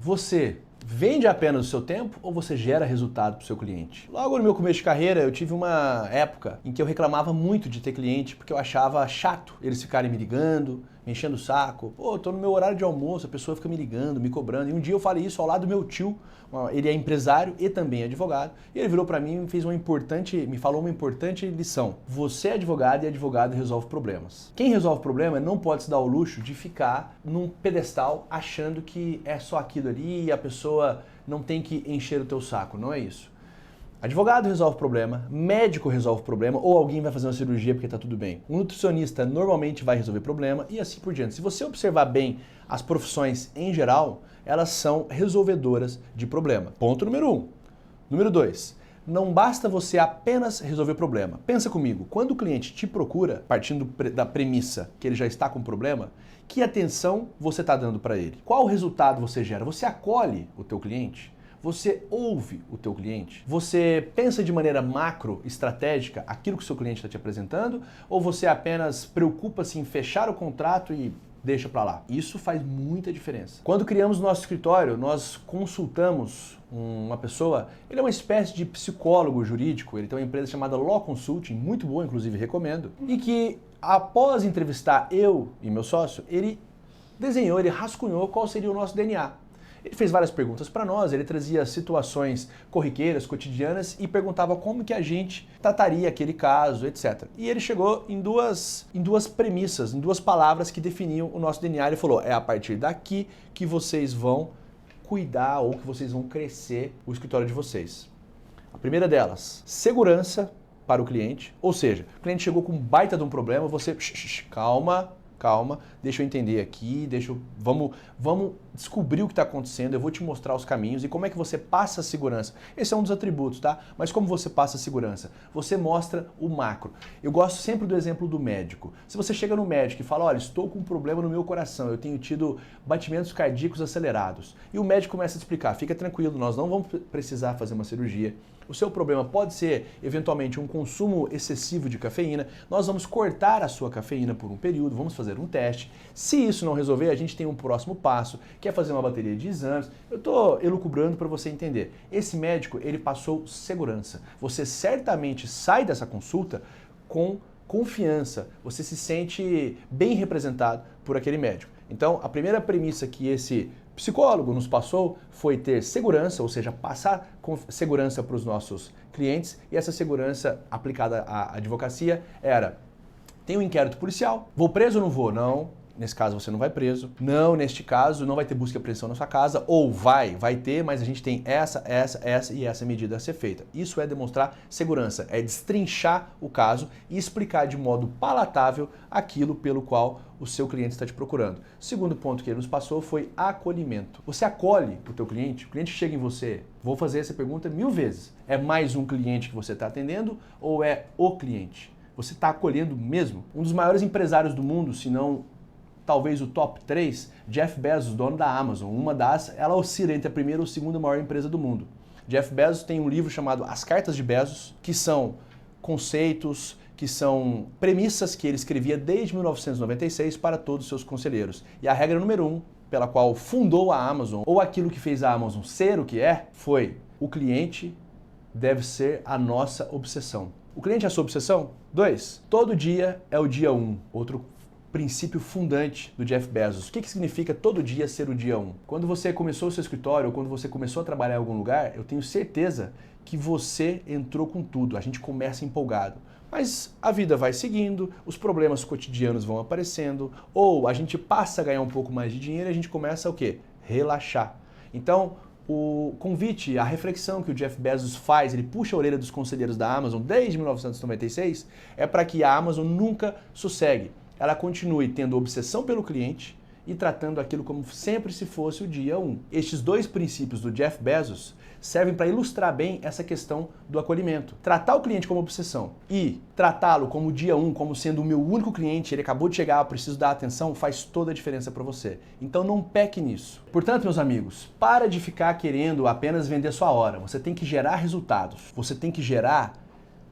Você vende apenas o seu tempo ou você gera resultado para o seu cliente? Logo no meu começo de carreira, eu tive uma época em que eu reclamava muito de ter cliente porque eu achava chato eles ficarem me ligando, me enchendo o saco. Pô, tô no meu horário de almoço, a pessoa fica me ligando, me cobrando. E um dia eu falei isso ao lado do meu tio, ele é empresário e também advogado, e ele virou para mim e me falou uma importante lição. Você é advogado e advogado resolve problemas. Quem resolve problema não pode se dar o luxo de ficar num pedestal achando que é só aquilo ali e a pessoa não tem que encher o teu saco, não é isso. Advogado resolve problema, médico resolve problema, ou alguém vai fazer uma cirurgia porque tá tudo bem. Um nutricionista normalmente vai resolver problema e assim por diante. Se você observar bem as profissões em geral, elas são resolvedoras de problema. Ponto número 1. Número 2. Não basta você apenas resolver problema. Pensa comigo, quando o cliente te procura, partindo da premissa que ele já está com problema, que atenção você está dando para ele? Qual resultado você gera? Você acolhe o teu cliente? Você ouve o teu cliente? Você pensa de maneira macro, estratégica, aquilo que o seu cliente está te apresentando? Ou você apenas preocupa-se em fechar o contrato e deixa para lá? Isso faz muita diferença. Quando criamos nosso escritório, nós consultamos uma pessoa, ele é uma espécie de psicólogo jurídico, ele tem uma empresa chamada Law Consulting, muito boa, inclusive recomendo, e que após entrevistar eu e meu sócio, ele desenhou, ele rascunhou qual seria o nosso DNA. Ele fez várias perguntas para nós, ele trazia situações corriqueiras, cotidianas e perguntava como que a gente trataria aquele caso, etc. E ele chegou em duas premissas, em duas palavras que definiam o nosso DNA. Ele falou, é a partir daqui que vocês vão cuidar ou que vocês vão crescer o escritório de vocês. A primeira delas, segurança para o cliente, ou seja, o cliente chegou com um baita de um problema, você, calma, deixa eu entender aqui, vamos descobrir o que está acontecendo, eu vou te mostrar os caminhos e como é que você passa a segurança. Esse é um dos atributos, tá? Mas como você passa a segurança? Você mostra o macro. Eu gosto sempre do exemplo do médico. Se você chega no médico e fala, olha, estou com um problema no meu coração, eu tenho tido batimentos cardíacos acelerados, e o médico começa a te explicar, fica tranquilo, nós não vamos precisar fazer uma cirurgia, o seu problema pode ser, eventualmente, um consumo excessivo de cafeína, nós vamos cortar a sua cafeína por um período, vamos fazer um teste. Se isso não resolver, a gente tem um próximo passo, que é fazer uma bateria de exames. Eu estou elucubrando para você entender. Esse médico, ele passou segurança. Você certamente sai dessa consulta com confiança, você se sente bem representado por aquele médico. Então, a primeira premissa que esse psicólogo nos passou foi ter segurança, ou seja, passar segurança para os nossos clientes, e essa segurança aplicada à advocacia era: tem um inquérito policial, vou preso ou não vou? Não. Nesse caso você não vai preso. Não, neste caso não vai ter busca e apreensão na sua casa. Ou vai ter, mas a gente tem essa e essa medida a ser feita. Isso é demonstrar segurança, é destrinchar o caso e explicar de modo palatável aquilo pelo qual o seu cliente está te procurando. O segundo ponto que ele nos passou foi acolhimento. Você acolhe o teu cliente, o cliente chega em você, vou fazer essa pergunta 1000 vezes. É mais um cliente que você está atendendo ou é o cliente? Você está acolhendo mesmo? Um dos maiores empresários do mundo, se não talvez o top 3, Jeff Bezos, dono da Amazon. Ela oscila entre a primeira ou a segunda maior empresa do mundo. Jeff Bezos tem um livro chamado As Cartas de Bezos, que são conceitos, que são premissas que ele escrevia desde 1996 para todos os seus conselheiros. E a regra número 1, pela qual fundou a Amazon, ou aquilo que fez a Amazon ser o que é, foi: o cliente deve ser a nossa obsessão. O cliente é a sua obsessão? 2. Todo dia é o dia 1. Outro princípio fundante do Jeff Bezos. O que significa todo dia ser o dia 1? Quando você começou o seu escritório ou quando você começou a trabalhar em algum lugar, eu tenho certeza que você entrou com tudo. A gente começa empolgado. Mas a vida vai seguindo, os problemas cotidianos vão aparecendo, ou a gente passa a ganhar um pouco mais de dinheiro e a gente começa o quê? Relaxar. Então, o convite, a reflexão que o Jeff Bezos faz, ele puxa a orelha dos conselheiros da Amazon desde 1996, é para que a Amazon nunca sossegue. Ela continue tendo obsessão pelo cliente e tratando aquilo como sempre se fosse o dia 1. Estes dois princípios do Jeff Bezos servem para ilustrar bem essa questão do acolhimento. Tratar o cliente como obsessão e tratá-lo como dia 1, como sendo o meu único cliente, ele acabou de chegar, eu preciso dar atenção, faz toda a diferença para você. Então não peque nisso. Portanto, meus amigos, para de ficar querendo apenas vender sua hora. Você tem que gerar resultados. Você tem que gerar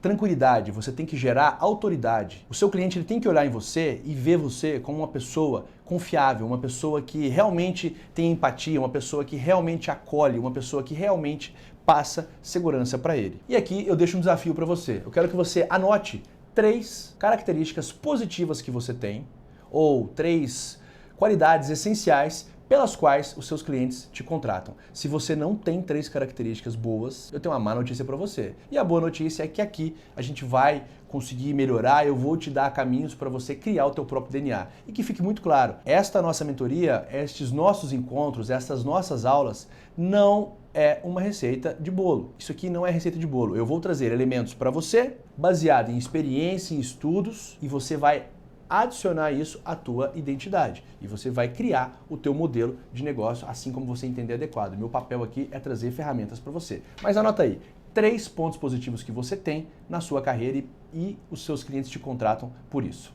tranquilidade, você tem que gerar autoridade. O seu cliente ele tem que olhar em você e ver você como uma pessoa confiável, uma pessoa que realmente tem empatia, uma pessoa que realmente acolhe, uma pessoa que realmente passa segurança para ele. E aqui eu deixo um desafio para você. Eu quero que você anote 3 características positivas que você tem, ou 3 qualidades essenciais pelas quais os seus clientes te contratam. Se você não tem 3 características boas, eu tenho uma má notícia para você. E a boa notícia é que aqui a gente vai conseguir melhorar, eu vou te dar caminhos para você criar o teu próprio DNA. E que fique muito claro, esta nossa mentoria, estes nossos encontros, estas nossas aulas, não é uma receita de bolo. Isso aqui não é receita de bolo. Eu vou trazer elementos para você, baseado em experiência, em estudos, e você vai adicionar isso à tua identidade e você vai criar o teu modelo de negócio assim como você entender adequado. Meu papel aqui é trazer ferramentas para você. Mas anota aí, 3 pontos positivos que você tem na sua carreira e os seus clientes te contratam por isso.